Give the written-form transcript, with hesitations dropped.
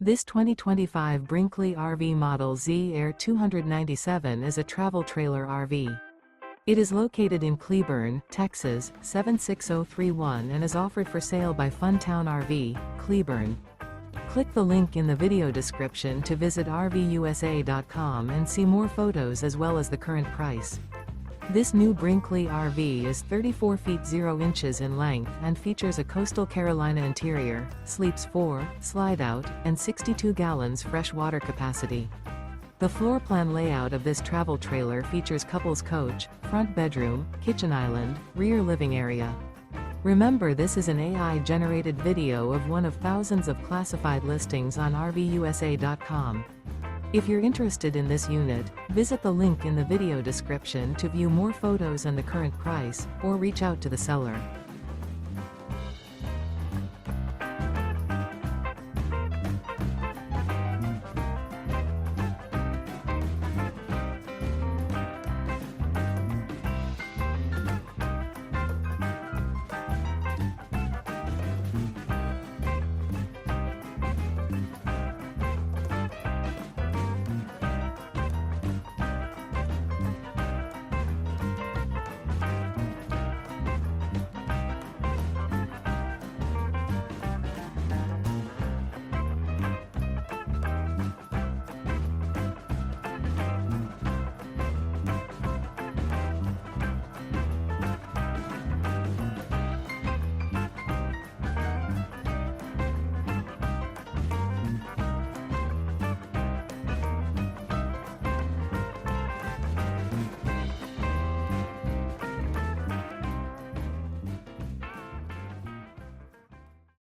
This 2025 Brinkley RV Model Z Air 297 is a travel trailer RV. It is located in Cleburne, Texas, 76031 and is offered for sale by Funtown RV, Cleburne. Click the link in the video description to visit RVUSA.com and see more photos as well as the current price. This new Brinkley RV is 34 feet 0 inches in length and features a coastal Carolina interior, sleeps 4, slide-out, and 62 gallons fresh water capacity. The floor plan layout of this travel trailer features couples coach, front bedroom, kitchen island, rear living area. Remember, this is an AI-generated video of one of thousands of classified listings on RVUSA.com. If you're interested in this unit, visit the link in the video description to view more photos and the current price, or reach out to the seller.